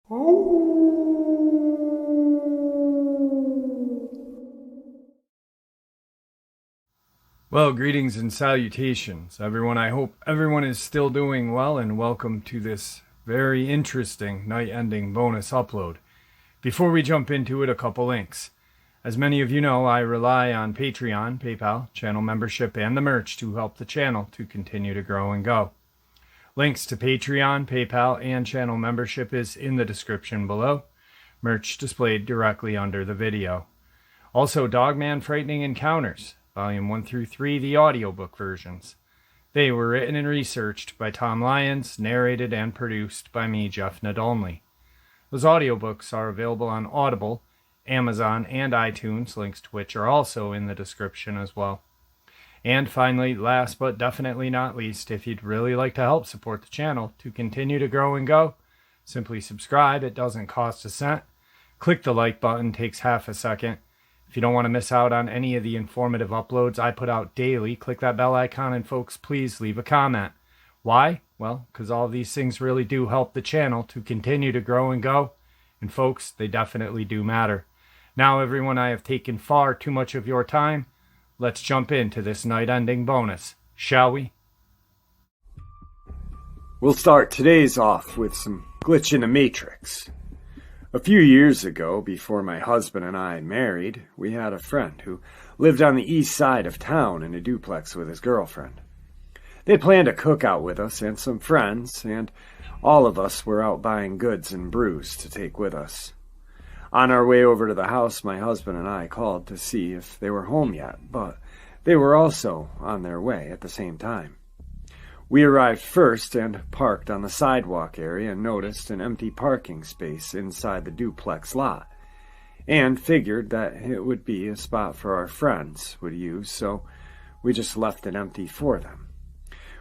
Well, greetings and salutations, everyone. I hope everyone is still doing well, and welcome to this very interesting night-ending bonus upload. Before we jump into it, a couple links. As many of you know, I rely on Patreon, PayPal, channel membership, and the merch to help the channel to continue to grow and go. Links to Patreon, PayPal, and channel membership is in the description below. Merch displayed directly under the video. Also, Dogman Frightening Encounters, Volume 1 through 3, the audiobook versions. They were written and researched by Tom Lyons, narrated and produced by me, Jeff Nadolny. Those audiobooks are available on Audible, Amazon, and iTunes, links to which are also in the description as well. And finally, last but definitely not least, if you'd really like to help support the channel to continue to grow and go, simply subscribe. It doesn't cost a cent. Click the like button, takes half a second. If you don't want to miss out on any of the informative uploads I put out daily, click that bell icon, and folks, please leave a comment. Why? Well, because all of these things really do help the channel to continue to grow and go. And folks, they definitely do matter. Now, everyone, I have taken far too much of your time. Let's jump into this night-ending bonus, shall we? We'll start today's off with some glitch in the matrix. A few years ago, before my husband and I married, we had a friend who lived on the east side of town in a duplex with his girlfriend. They planned a cookout with us and some friends, and all of us were out buying goods and brews to take with us. On our way over to the house, my husband and I called to see if they were home yet, but they were also on their way at the same time. We arrived first and parked on the sidewalk area and noticed an empty parking space inside the duplex lot, and figured that it would be a spot for our friends would use, so we just left it empty for them.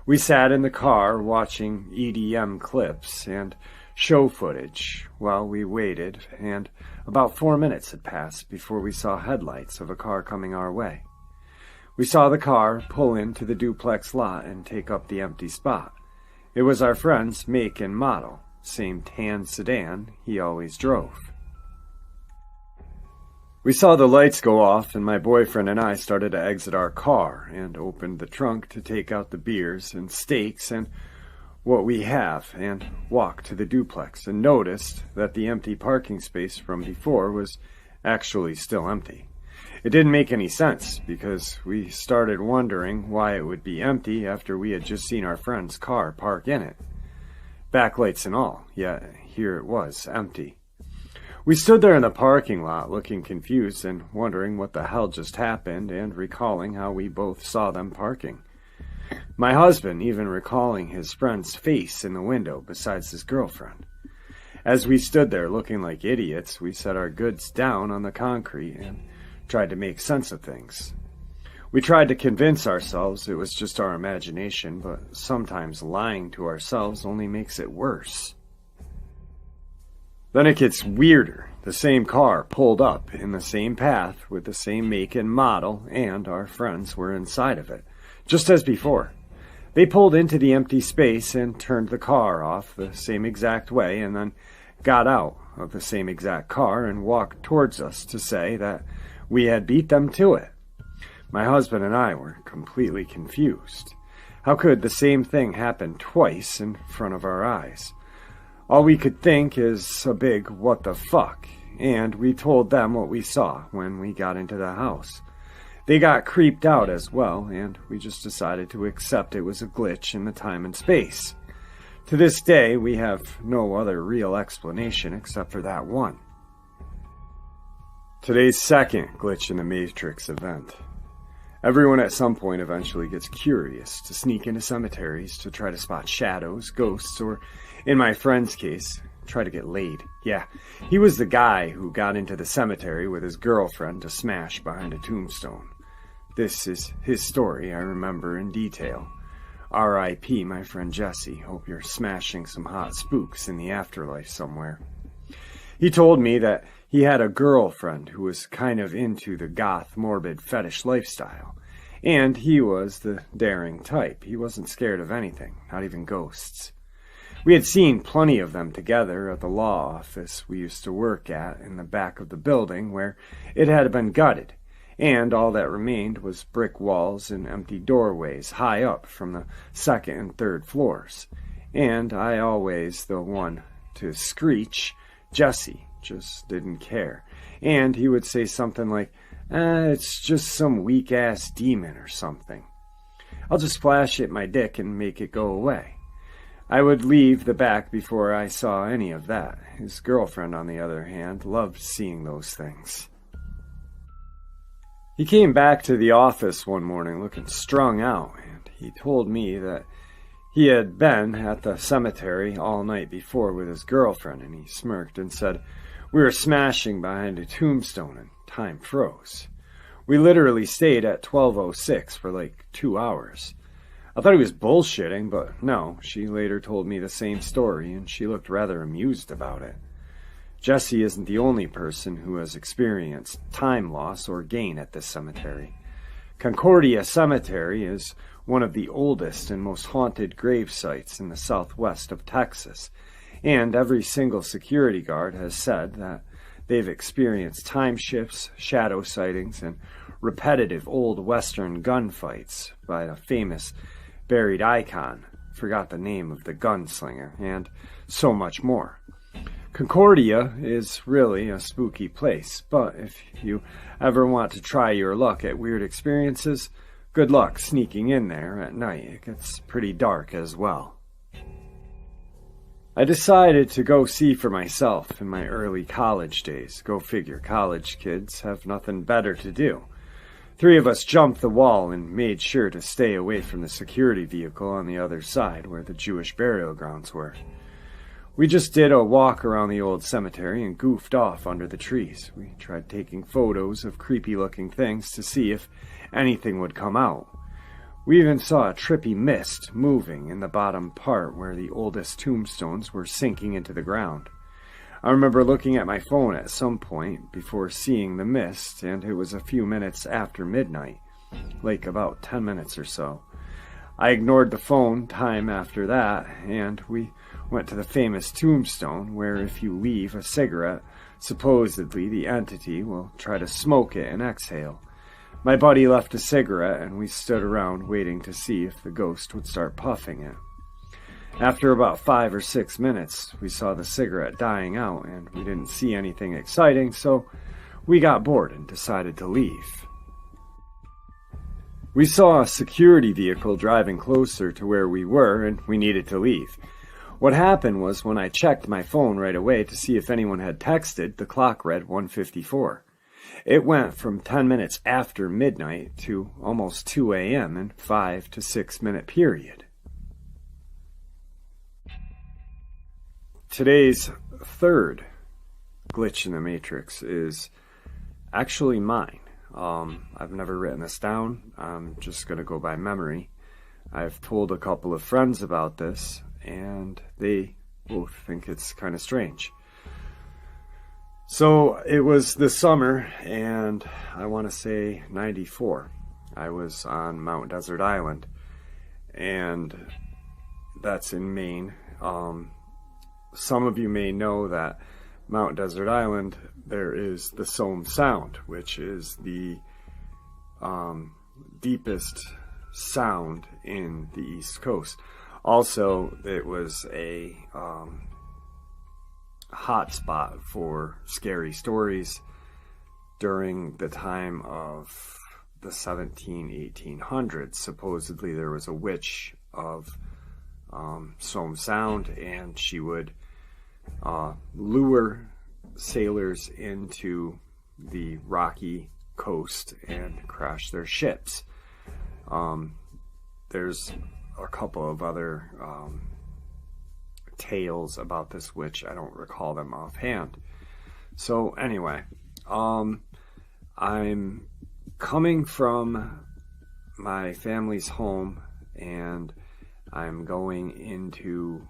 We sat in the car watching EDM clips and show footage while we waited, and about 4 minutes had passed before we saw headlights of a car coming our way. We saw the car pull into the duplex lot and take up the empty spot. It was our friend's make and model, same tan sedan he always drove. We saw the lights go off, and my boyfriend and I started to exit our car and opened the trunk to take out the beers and steaks and what we have, and walked to the duplex and noticed that the empty parking space from before was actually still empty. It didn't make any sense because we started wondering why it would be empty after we had just seen our friend's car park in it. Backlights and all, yet here it was, empty. We stood there in the parking lot looking confused and wondering what the hell just happened and recalling how we both saw them parking. My husband even recalling his friend's face in the window besides his girlfriend. As we stood there looking like idiots, we set our goods down on the concrete and tried to make sense of things. We tried to convince ourselves it was just our imagination, but sometimes lying to ourselves only makes it worse. Then it gets weirder. The same car pulled up in the same path with the same make and model, and our friends were inside of it, just as before. They pulled into the empty space and turned the car off the same exact way, and then got out of the same exact car and walked towards us to say that we had beat them to it. My husband and I were completely confused. How could the same thing happen twice in front of our eyes? All we could think is a big what the fuck, and we told them what we saw when we got into the house. They got creeped out as well, and we just decided to accept it was a glitch in the time and space. To this day, we have no other real explanation except for that one. Today's second glitch in the Matrix event. Everyone at some point eventually gets curious to sneak into cemeteries to try to spot shadows, ghosts, or, in my friend's case, try to get laid. Yeah, he was the guy who got into the cemetery with his girlfriend to smash behind a tombstone. This is his story I remember in detail. R.I.P. my friend Jesse. Hope you're smashing some hot spooks in the afterlife somewhere. He told me that he had a girlfriend who was kind of into the goth, morbid fetish lifestyle. And he was the daring type. He wasn't scared of anything, not even ghosts. We had seen plenty of them together at the law office we used to work at in the back of the building where it had been gutted, and all that remained was brick walls and empty doorways high up from the second and third floors. And I always the one to screech. Jesse just didn't care, and he would say something like, it's just some weak-ass demon or something. I'll just flash it my dick and make it go away. I would leave the back before I saw any of that. His girlfriend, on the other hand, loved seeing those things. He came back to the office one morning looking strung out, and he told me that he had been at the cemetery all night before with his girlfriend, and he smirked and said, we were smashing behind a tombstone and time froze. We literally stayed at 12:06 for like 2 hours. I thought he was bullshitting, but no, she later told me the same story, and she looked rather amused about it. Jesse isn't the only person who has experienced time loss or gain at this cemetery. Concordia Cemetery is one of the oldest and most haunted grave sites in the southwest of Texas, and every single security guard has said that they've experienced time shifts, shadow sightings, and repetitive old western gunfights by a famous buried icon, forgot the name of the gunslinger, and so much more. Concordia is really a spooky place, but if you ever want to try your luck at weird experiences, good luck sneaking in there at night. It gets pretty dark as well. I decided to go see for myself in my early college days. Go figure, college kids have nothing better to do. 3 of us jumped the wall and made sure to stay away from the security vehicle on the other side where the Jewish burial grounds were. We just did a walk around the old cemetery and goofed off under the trees. We tried taking photos of creepy-looking things to see if anything would come out. We even saw a trippy mist moving in the bottom part where the oldest tombstones were sinking into the ground. I remember looking at my phone at some point before seeing the mist, and it was a few minutes after midnight, like about 10 minutes or so. I ignored the phone time after that, and we went to the famous tombstone where if you leave a cigarette, supposedly the entity will try to smoke it and exhale. My buddy left a cigarette, and we stood around waiting to see if the ghost would start puffing it. After about 5 or 6 minutes, we saw the cigarette dying out, and we didn't see anything exciting, so we got bored and decided to leave. We saw a security vehicle driving closer to where we were, and we needed to leave. What happened was when I checked my phone right away to see if anyone had texted, the clock read 1:54. It went from 10 minutes after midnight to almost 2 a.m. in 5 to 6 minute period. Today's third glitch in the Matrix is actually mine. I've never written this down. I'm just going to go by memory. I've told a couple of friends about this, and they both think it's kind of strange. So it was this summer, and I want to say 94. I was on Mount Desert Island, and that's in Maine. Some of you may know that Mount Desert Island, there is the Somme Sound, which is the deepest sound in the East Coast. Also, it was a hot spot for scary stories during the time of the 1800s. Supposedly there was a witch of Somme Sound, and she would lure sailors into the rocky coast and crash their ships. There's a couple of other tales about this witch. I don't recall them offhand. So anyway, I'm coming from my family's home, and I'm going into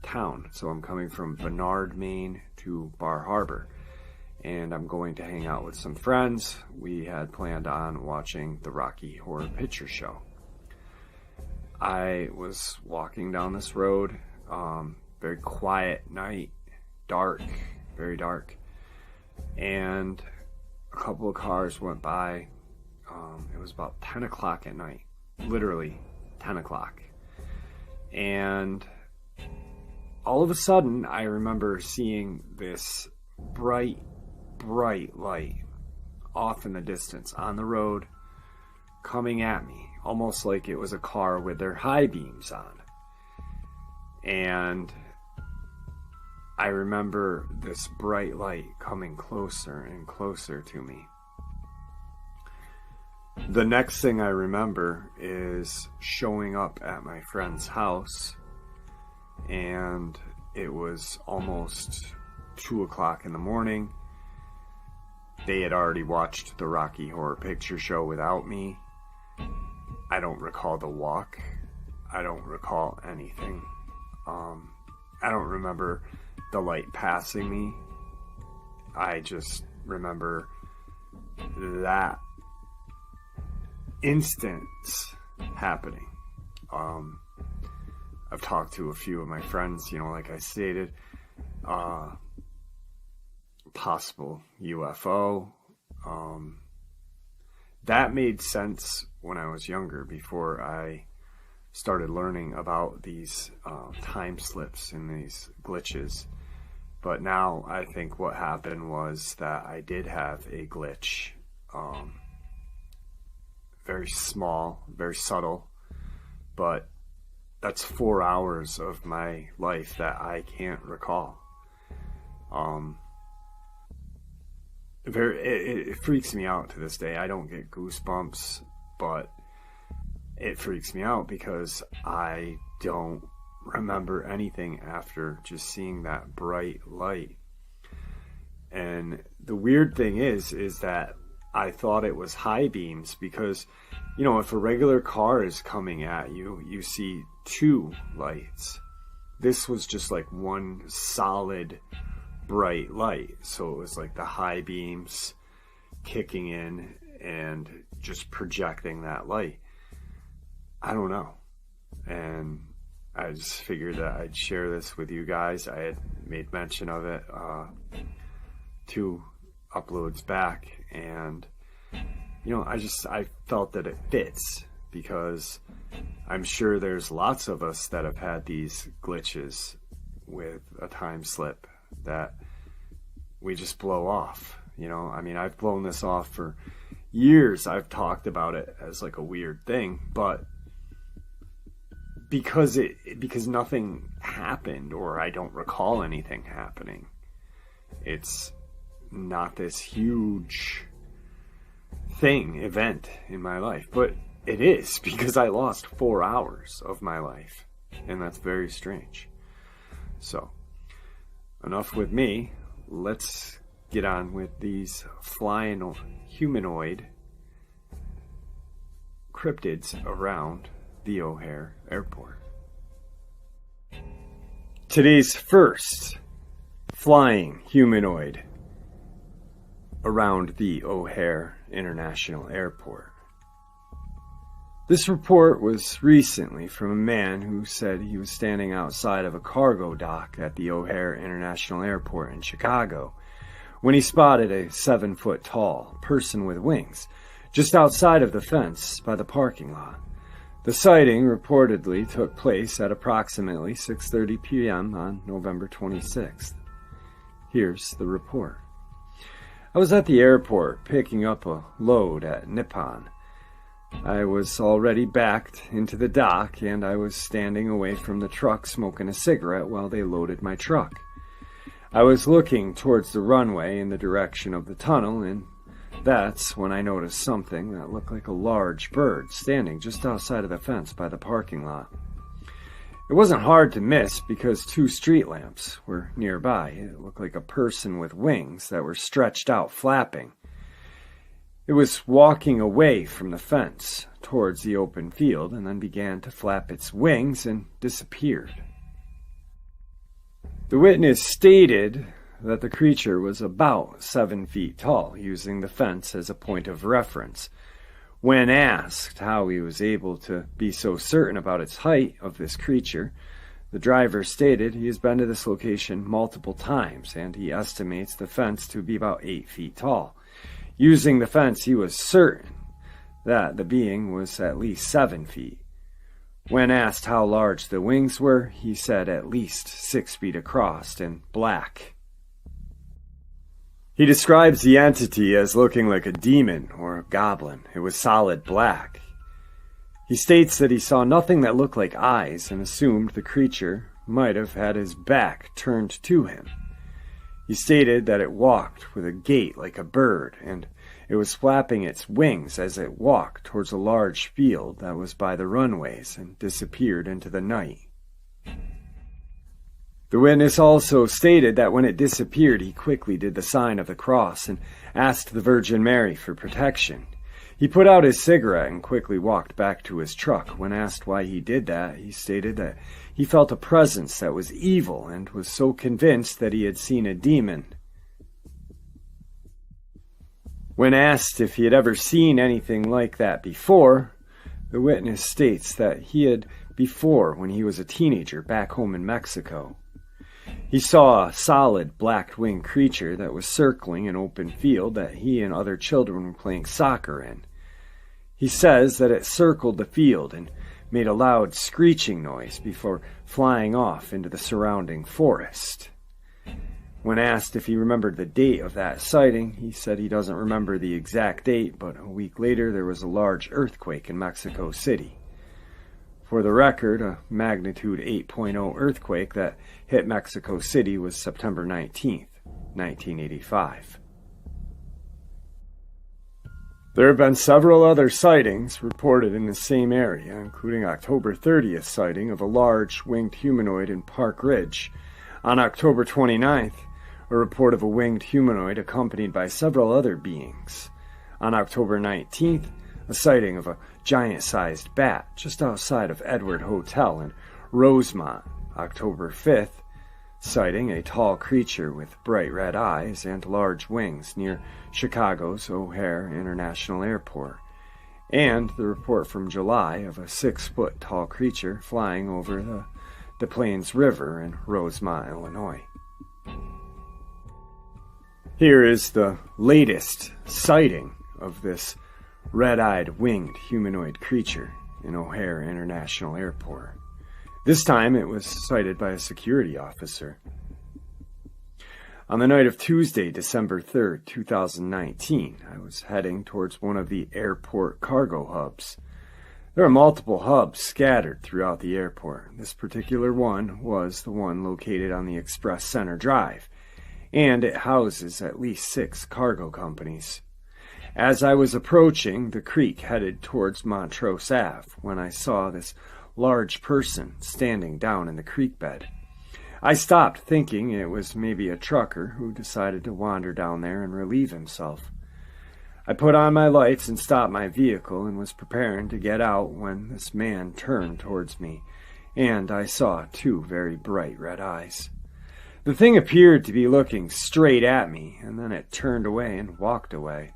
town. So I'm coming from Bernard, Maine to Bar Harbor, and I'm going to hang out with some friends. We had planned on watching the Rocky Horror Picture Show. I was walking down this road Very quiet night, dark, very dark. And a couple of cars went by. It was about 10 o'clock at night, literally 10 o'clock. And all of a sudden, I remember seeing this bright light off in the distance on the road coming at me, almost like it was a car with their high beams on. And I remember this bright light coming closer and closer to me. The next thing I remember is showing up at my friend's house, and it was almost 2 o'clock in the morning. They had already watched the Rocky Horror Picture Show without me. I don't recall the walk. I don't recall anything. I don't remember the light passing me. I just remember that instance happening. I've talked to a few of my friends, like I stated, possible UFO. That made sense when I was younger, before I started learning about these time slips and these glitches. But now I think what happened was that I did have a glitch. Very small, very subtle, but that's 4 hours of my life that I can't recall. It freaks me out to this day. I don't get goosebumps, but it freaks me out because I don't remember anything after just seeing that bright light. And the weird thing is that I thought it was high beams because, if a regular car is coming at you, you see two lights. This was just like one solid bright light. So it was like the high beams kicking in and just projecting that light. I don't know. And I just figured that I'd share this with you guys. I had made mention of it 2 uploads back, and I felt that it fits, because I'm sure there's lots of us that have had these glitches with a time slip that we just blow off. I've blown this off for years. I've talked about it as like a weird thing, but because nothing happened, or I don't recall anything happening, it's not this huge event in my life. But it is, because I lost 4 hours of my life, and that's very strange. So, enough with me. Let's get on with these flying humanoid cryptids around the O'Hare Airport. Today's first flying humanoid around the O'Hare International Airport. This report was recently from a man who said he was standing outside of a cargo dock at the O'Hare International Airport in Chicago when he spotted a 7-foot-tall person with wings just outside of the fence by the parking lot. The sighting reportedly took place at approximately 6:30 p.m. on November 26th. Here's the report. I was at the airport picking up a load at Nippon. I was already backed into the dock, and I was standing away from the truck smoking a cigarette while they loaded my truck. I was looking towards the runway in the direction of the tunnel, and that's when I noticed something that looked like a large bird standing just outside of the fence by the parking lot. It wasn't hard to miss because 2 street lamps were nearby. It looked like a person with wings that were stretched out, flapping. It was walking away from the fence towards the open field and then began to flap its wings and disappeared. The witness stated that the creature was about 7 feet tall, using the fence as a point of reference. When asked how he was able to be so certain about its height of this creature, The driver stated he has been to this location multiple times, and he estimates the fence to be about 8 feet tall. Using the fence, he was certain that the being was at least 7 feet. When asked how large the wings were, he said at least 6 feet across and black. He describes the entity as looking like a demon or a goblin. It was solid black. He states that he saw nothing that looked like eyes and assumed the creature might have had his back turned to him. He stated that it walked with a gait like a bird, and it was flapping its wings as it walked towards a large field that was by the runways and disappeared into the night. The witness also stated that when it disappeared, he quickly did the sign of the cross and asked the Virgin Mary for protection. He put out his cigarette and quickly walked back to his truck. When asked why he did that, he stated that he felt a presence that was evil and was so convinced that he had seen a demon. When asked if he had ever seen anything like that before, the witness states that he had before when he was a teenager back home in Mexico. He saw a solid black-winged creature that was circling an open field that he and other children were playing soccer in. He says that it circled the field and made a loud screeching noise before flying off into the surrounding forest. When asked if he remembered the date of that sighting, he said he doesn't remember the exact date, but a week later there was a large earthquake in Mexico City. For the record, a magnitude 8.0 earthquake that hit Mexico City was September 19th, 1985. There have been several other sightings reported in the same area, including October 30th sighting of a large winged humanoid in Park Ridge. On October 29th, a report of a winged humanoid accompanied by several other beings. On October 19th, a sighting of a giant-sized bat just outside of Edward Hotel in Rosemont. October 5th, sighting a tall creature with bright red eyes and large wings near Chicago's O'Hare International Airport. And the report from July of a 6-foot tall creature flying over the Des Plaines River in Rosemont, Illinois. Here is the latest sighting of this red-eyed winged humanoid creature in O'Hare International Airport. This time it was sighted by a security officer. On the night of Tuesday, December 3rd, 2019, I was heading towards one of the airport cargo hubs. There are multiple hubs scattered throughout the airport. This particular one was the one located on the Express Center Drive, and it houses at least 6 cargo companies. As I was approaching the creek headed towards Montrose Ave, when I saw this large person standing down in the creek bed. I stopped, thinking it was maybe a trucker who decided to wander down there and relieve himself. I put on my lights and stopped my vehicle and was preparing to get out when this man turned towards me, and I saw 2 very bright red eyes. The thing appeared to be looking straight at me, and then it turned away and walked away.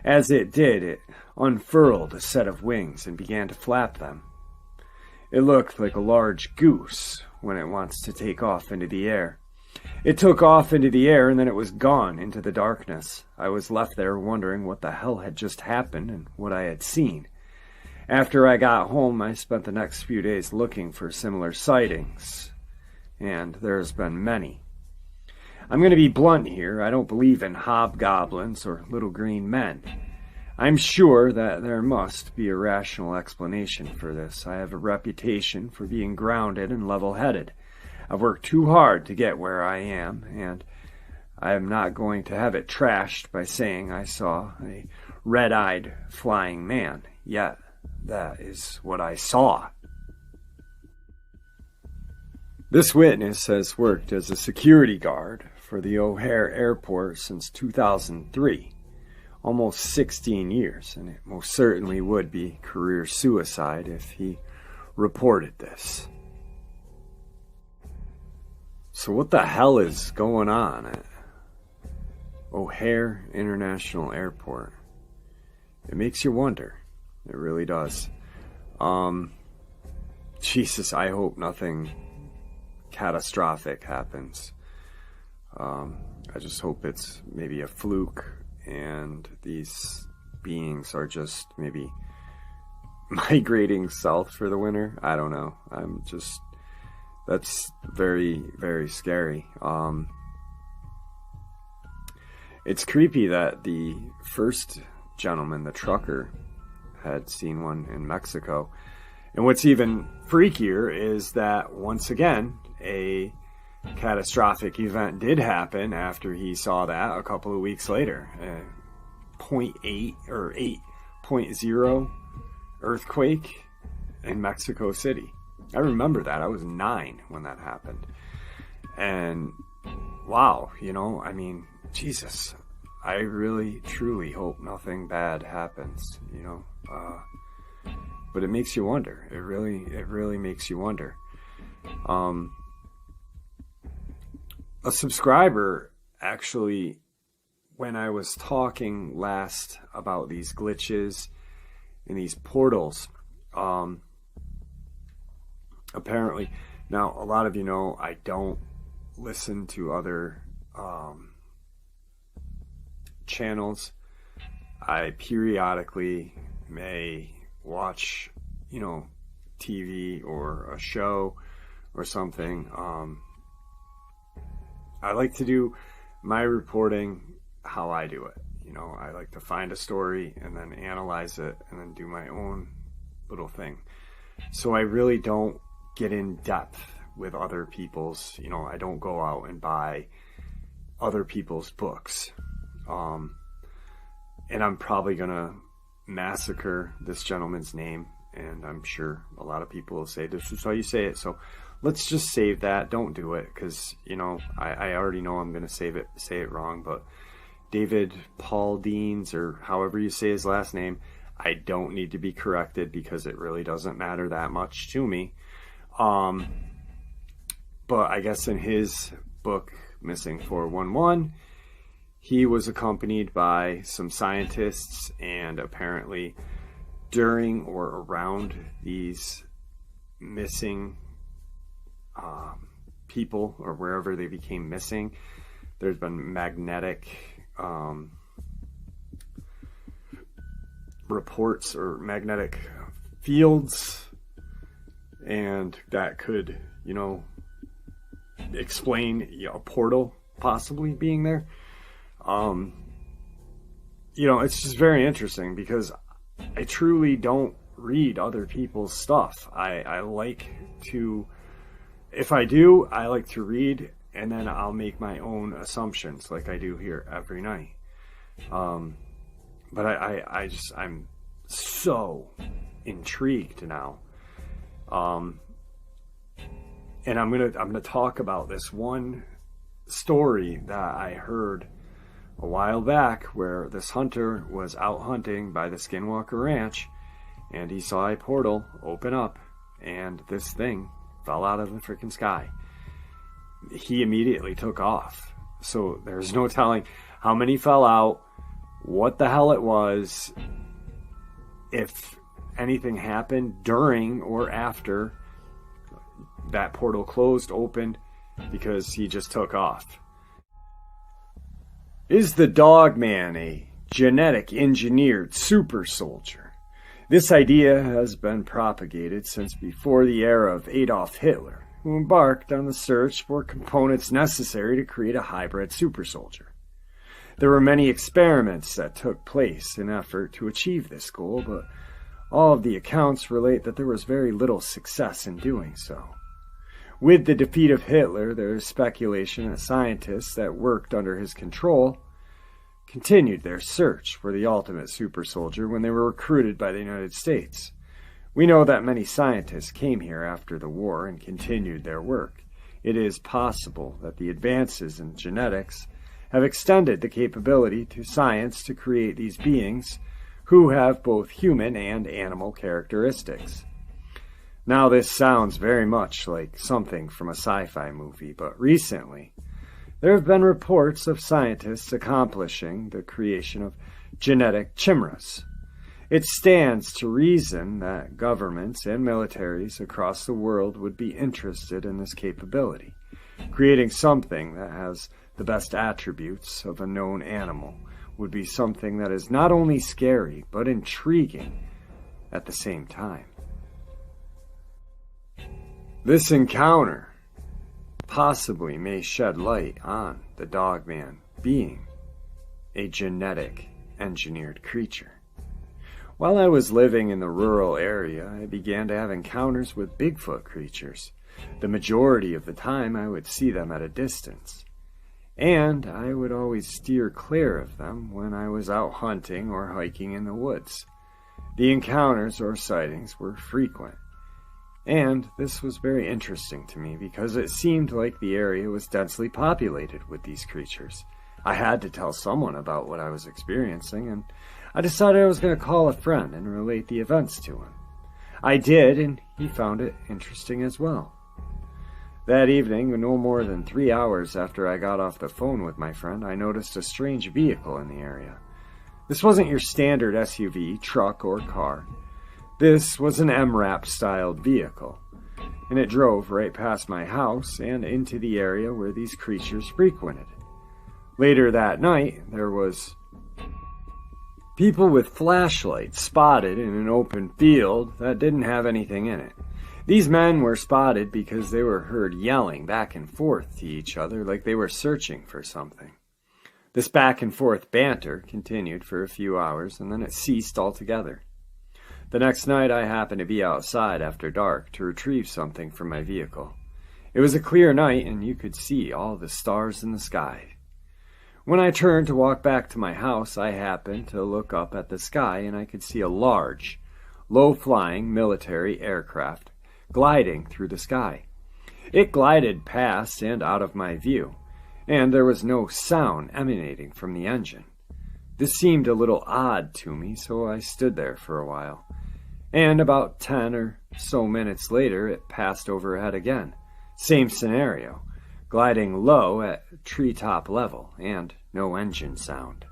As it did, it unfurled a set of wings and began to flap them. It looked like a large goose when it wants to take off into the air. It took off into the air and then it was gone into the darkness. I was left there wondering what the hell had just happened and what I had seen. After I got home, I spent the next few days looking for similar sightings, and there's been many. I'm going to be blunt here. I don't believe in hobgoblins or little green men. I'm sure that there must be a rational explanation for this. I have a reputation for being grounded and level-headed. I've worked too hard to get where I am, and I am not going to have it trashed by saying I saw a red-eyed flying man. Yet, that is what I saw. This witness has worked as a security guard for the O'Hare Airport since 2003, almost 16 years, and it most certainly would be career suicide if he reported this. So what the hell is going on at O'Hare International Airport? It makes you wonder. It really does. Jesus, I hope nothing catastrophic happens. I just hope it's maybe a fluke and these beings are just maybe migrating south for the winter. I don't know. That's very, very scary. It's creepy that the first gentleman, the trucker, had seen one in Mexico. And what's even freakier is that once again, a catastrophic event did happen after he saw that a couple of weeks later. 0.8 or 8.0 earthquake in Mexico City. I remember that. I was 9 when that happened. And wow, I mean, Jesus, I really, truly hope nothing bad happens, but it makes you wonder. It really makes you wonder. A subscriber actually, when I was talking last about these glitches and these portals, apparently, now a lot of you know I don't listen to other channels. I periodically may watch, TV or a show or something. I like to do my reporting how I do it. I like to find a story and then analyze it and then do my own little thing. So I really don't get in depth with other people's, I don't go out and buy other people's books. And I'm probably going to massacre this gentleman's name. And I'm sure a lot of people will say, this is how you say it. So let's just save that. Don't do it. Because, I already know I'm going to say it wrong. But David Pauldines, or however you say his last name, I don't need to be corrected because it really doesn't matter that much to me. But I guess in his book, Missing 411, he was accompanied by some scientists, and apparently during or around these missing people, or wherever they became missing, there's been magnetic reports or magnetic fields, and that could, explain a portal possibly being there. It's just very interesting because I truly don't read other people's stuff. I like to, if I do, I like to read and then I'll make my own assumptions like I do here every night. But I'm so intrigued now. And I'm gonna talk about this one story that I heard a while back where this hunter was out hunting by the Skinwalker Ranch and he saw a portal open up and this thing fell out of the freaking sky. He immediately took off. So there's no telling how many fell out, what the hell it was, if anything happened during or after that portal closed, opened, because he just took off. Is the Dogman a genetic engineered super soldier? This idea has been propagated since before the era of Adolf Hitler, who embarked on the search for components necessary to create a hybrid super soldier. There were many experiments that took place in effort to achieve this goal, but all of the accounts relate that there was very little success in doing so. With the defeat of Hitler, there is speculation that scientists that worked under his control continued their search for the ultimate super soldier when they were recruited by the United States. We know that many scientists came here after the war and continued their work. It is possible that the advances in genetics have extended the capability to science to create these beings who have both human and animal characteristics. Now, this sounds very much like something from a sci-fi movie, but recently there have been reports of scientists accomplishing the creation of genetic chimeras. It stands to reason that governments and militaries across the world would be interested in this capability. Creating something that has the best attributes of a known animal would be something that is not only scary, but intriguing at the same time. This encounter possibly may shed light on the Dogman being a genetic engineered creature. While I was living in the rural area, I began to have encounters with Bigfoot creatures. The majority of the time I would see them at a distance, and I would always steer clear of them when I was out hunting or hiking in the woods. The encounters or sightings were frequent, and this was very interesting to me because it seemed like the area was densely populated with these creatures. I had to tell someone about what I was experiencing, and I decided I was going to call a friend and relate the events to him. I did, and he found it interesting as well. That evening, no more than 3 hours after I got off the phone with my friend, I noticed a strange vehicle in the area. This wasn't your standard SUV, truck, or car. This was an MRAP-styled vehicle, and it drove right past my house and into the area where these creatures frequented. Later that night, there was people with flashlights spotted in an open field that didn't have anything in it. These men were spotted because they were heard yelling back and forth to each other like they were searching for something. This back and forth banter continued for a few hours, and then it ceased altogether. The next night I happened to be outside after dark to retrieve something from my vehicle. It was a clear night, and you could see all the stars in the sky. When I turned to walk back to my house, I happened to look up at the sky, and I could see a large, low-flying military aircraft gliding through the sky. It glided past and out of my view, and there was no sound emanating from the engine. This seemed a little odd to me, so I stood there for a while. And about 10 or so minutes later, it passed overhead again. Same scenario, gliding low at treetop level, and no engine sound.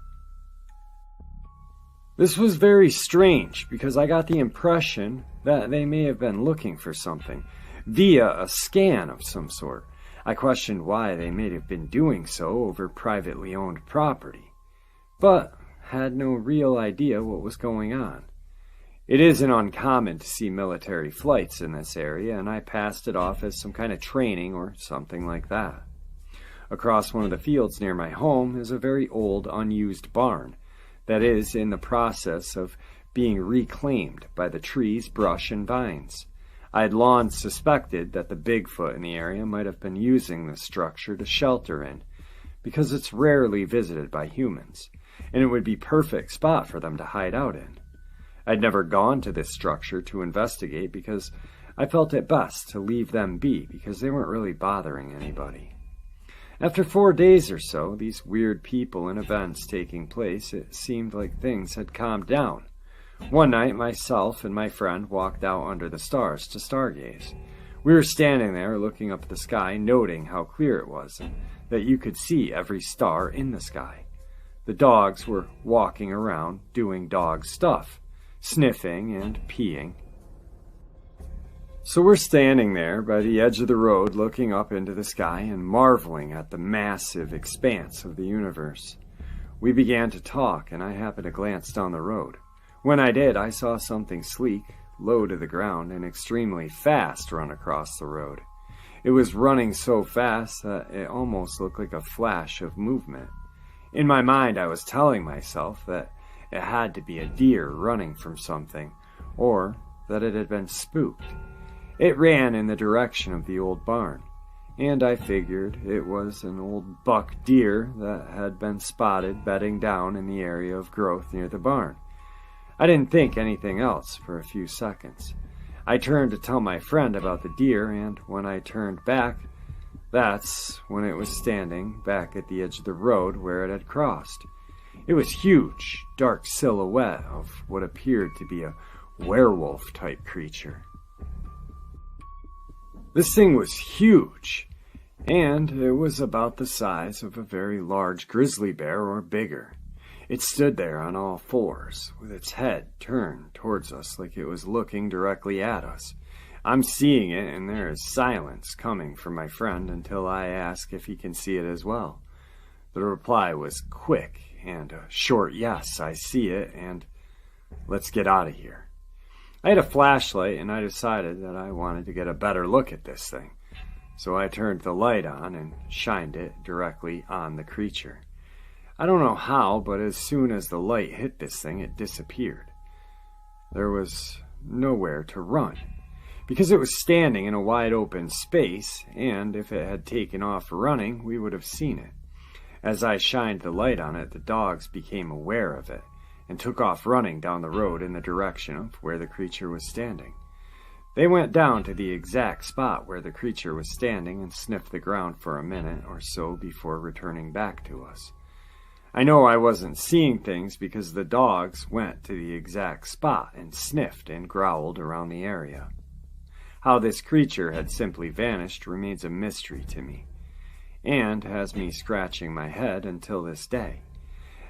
This was very strange because I got the impression that they may have been looking for something via a scan of some sort. I questioned why they may have been doing so over privately owned property, but had no real idea what was going on. It isn't uncommon to see military flights in this area, and I passed it off as some kind of training or something like that. Across one of the fields near my home is a very old, unused barn that is in the process of being reclaimed by the trees, brush, and vines. I had long suspected that the Bigfoot in the area might have been using this structure to shelter in, because it's rarely visited by humans, and it would be a perfect spot for them to hide out in. I'd never gone to this structure to investigate because I felt it best to leave them be because they weren't really bothering anybody. After 4 days or so, these weird people and events taking place, it seemed like things had calmed down. One night, myself and my friend walked out under the stars to stargaze. We were standing there looking up at the sky, noting how clear it was and that you could see every star in the sky. The dogs were walking around doing dog stuff, sniffing and peeing. So we're standing there by the edge of the road looking up into the sky and marveling at the massive expanse of the universe. We began to talk, and I happened to glance down the road. When I did, I saw something sleek, low to the ground, and extremely fast run across the road. It was running so fast that it almost looked like a flash of movement. In my mind, I was telling myself that it had to be a deer running from something, or that it had been spooked. It ran in the direction of the old barn, and I figured it was an old buck deer that had been spotted bedding down in the area of growth near the barn. I didn't think anything else for a few seconds. I turned to tell my friend about the deer, and when I turned back, that's when it was standing back at the edge of the road where it had crossed. It was huge, dark silhouette of what appeared to be a werewolf-type creature. This thing was huge, and it was about the size of a very large grizzly bear or bigger. It stood there on all fours, with its head turned towards us like it was looking directly at us. I'm seeing it, and there is silence coming from my friend until I ask if he can see it as well. The reply was quick and a short yes, I see it, and let's get out of here. I had a flashlight, and I decided that I wanted to get a better look at this thing. So I turned the light on and shined it directly on the creature. I don't know how, but as soon as the light hit this thing, it disappeared. There was nowhere to run, because it was standing in a wide open space, and if it had taken off running, we would have seen it. As I shined the light on it, the dogs became aware of it, and took off running down the road in the direction of where the creature was standing. They went down to the exact spot where the creature was standing and sniffed the ground for a minute or so before returning back to us. I know I wasn't seeing things because the dogs went to the exact spot and sniffed and growled around the area. How this creature had simply vanished remains a mystery to me, and has me scratching my head until this day.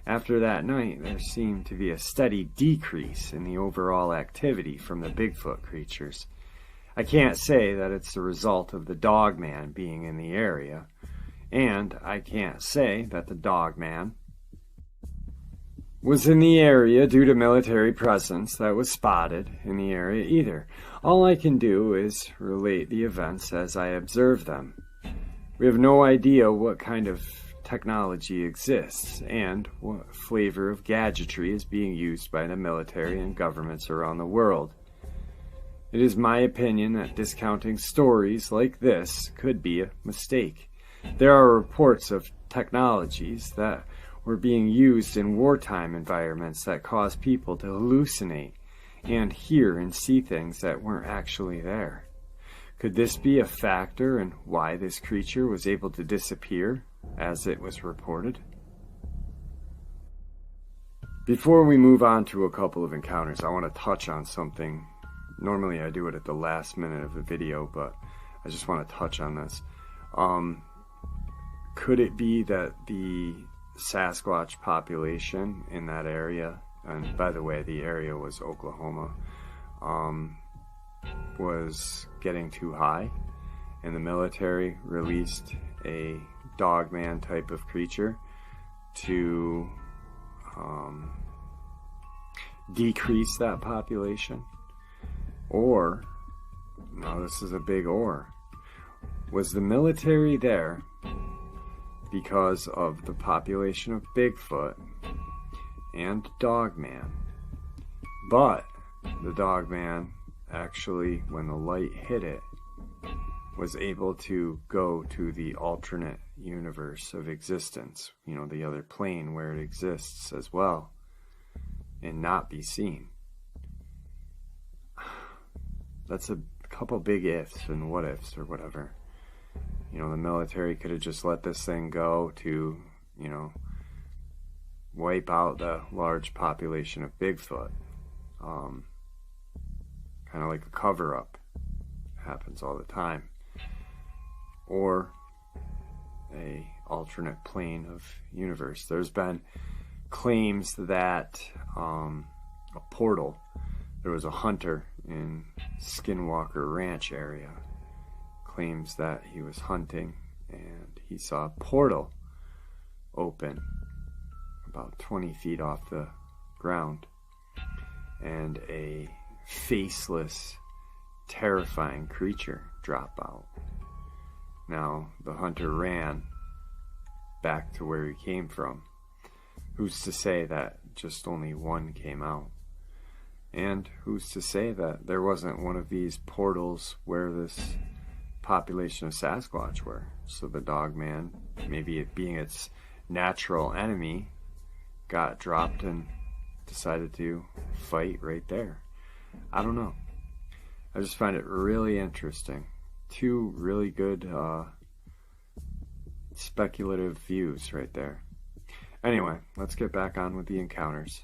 After that night, there seemed to be a steady decrease in the overall activity from the Bigfoot creatures. I can't say that it's the result of the Dogman being in the area, and I can't say that the Dogman was in the area due to military presence that was spotted in the area either. All I can do is relate the events as I observe them. We have no idea what kind of technology exists and what flavor of gadgetry is being used by the military and governments around the world. It is my opinion that discounting stories like this could be a mistake. There are reports of technologies that were being used in wartime environments that cause people to hallucinate and hear and see things that weren't actually there. Could this be a factor in why this creature was able to disappear, as it was reported? Before we move on to a couple of encounters, I want to touch on something. Normally I do it at the last minute of the video, but I just want to touch on this. Could it be that the Sasquatch population in that area, and by the way, the area was Oklahoma, was getting too high, and the military released a Dogman type of creature to decrease that population? Or, no, this is a big or, was the military there because of the population of Bigfoot and Dogman, but the Dogman actually, when the light hit it, was able to go to the alternate universe of existence, the other plane where it exists as well, and not be seen? That's a couple big ifs and what ifs or whatever. The military could have just let this thing go to, wipe out the large population of Bigfoot. Kind of like a cover-up. Happens all the time. Or a alternate plane of universe. There's been claims that a portal, there was a hunter in Skinwalker Ranch area, claims that he was hunting and he saw a portal open about 20 feet off the ground, and a faceless, terrifying creature drop out. Now, the hunter ran back to where he came from. Who's to say that just only one came out? And who's to say that there wasn't one of these portals where this population of Sasquatch were? So the Dogman, maybe it being its natural enemy, got dropped and decided to fight right there. I don't know. I just find it really interesting. Two really good speculative views right there. Anyway, let's get back on with the encounters.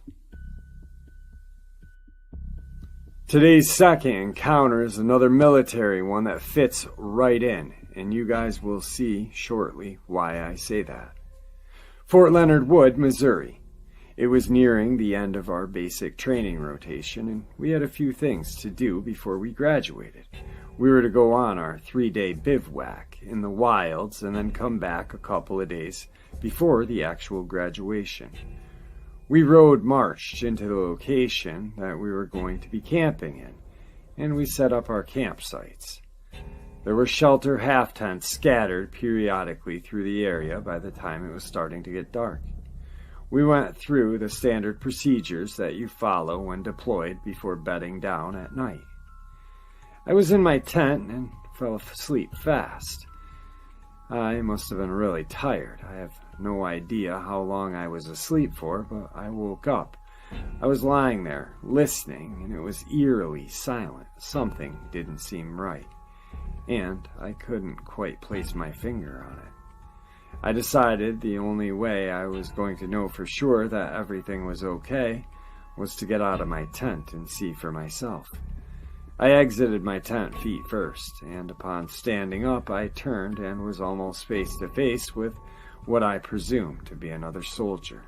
Today's second encounter is another military one that fits right in, and you guys will see shortly why I say that. Fort Leonard Wood, Missouri. It was nearing the end of our basic training rotation, and we had a few things to do before we graduated. We were to go on our 3-day bivouac in the wilds and then come back a couple of days before the actual graduation. We road marched into the location that we were going to be camping in, and we set up our campsites. There were shelter half-tents scattered periodically through the area by the time it was starting to get dark. We went through the standard procedures that you follow when deployed before bedding down at night. I was in my tent and fell asleep fast. I must have been really tired. I have no idea how long I was asleep for, but I woke up. I was lying there, listening, and it was eerily silent. Something didn't seem right, and I couldn't quite place my finger on it. I decided the only way I was going to know for sure that everything was okay was to get out of my tent and see for myself. I exited my tent feet first, and upon standing up, I turned and was almost face to face with what I presumed to be another soldier.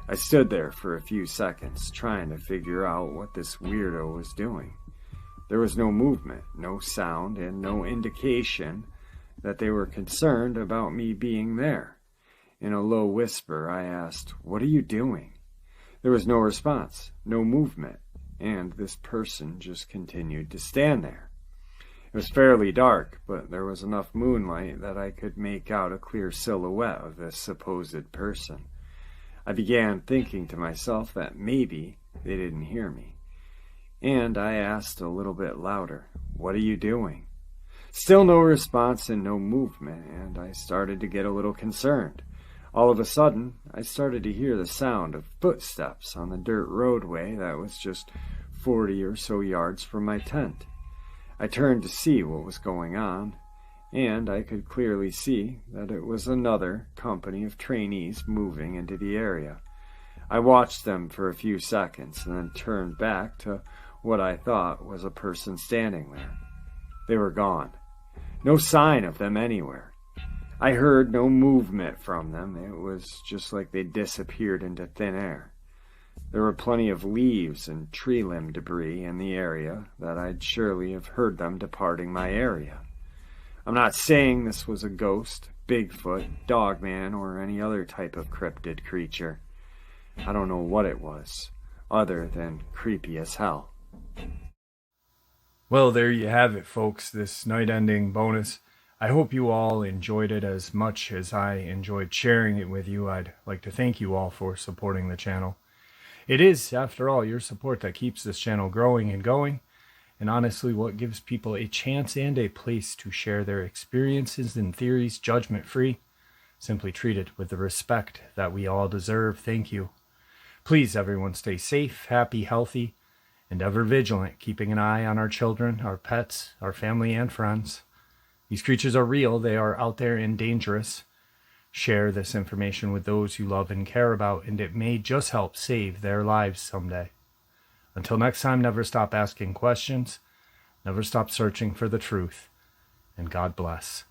I stood there for a few seconds, trying to figure out what this weirdo was doing. There was no movement, no sound, and no indication that they were concerned about me being there. In a low whisper, I asked, "What are you doing?" There was no response, no movement, and this person just continued to stand there. It was fairly dark, but there was enough moonlight that I could make out a clear silhouette of this supposed person. I began thinking to myself that maybe they didn't hear me, and I asked a little bit louder, "What are you doing?" Still no response and no movement, and I started to get a little concerned. All of a sudden, I started to hear the sound of footsteps on the dirt roadway that was just 40 or so yards from my tent. I turned to see what was going on, and I could clearly see that it was another company of trainees moving into the area. I watched them for a few seconds and then turned back to what I thought was a person standing there. They were gone. No sign of them anywhere. I heard no movement from them. It was just like they disappeared into thin air. There were plenty of leaves and tree limb debris in the area that I'd surely have heard them departing my area. I'm not saying this was a ghost, Bigfoot, Dogman, or any other type of cryptid creature. I don't know what it was, other than creepy as hell. Well, there you have it, folks, this night-ending bonus. I hope you all enjoyed it as much as I enjoyed sharing it with you. I'd like to thank you all for supporting the channel. It is, after all, your support that keeps this channel growing and going, and honestly what gives people a chance and a place to share their experiences and theories judgment-free. Simply treat it with the respect that we all deserve. Thank you. Please, everyone, stay safe, happy, healthy, and ever vigilant, keeping an eye on our children, our pets, our family, and friends. These creatures are real. They are out there and dangerous. Share this information with those you love and care about, and it may just help save their lives someday. Until next time, never stop asking questions, never stop searching for the truth, and God bless.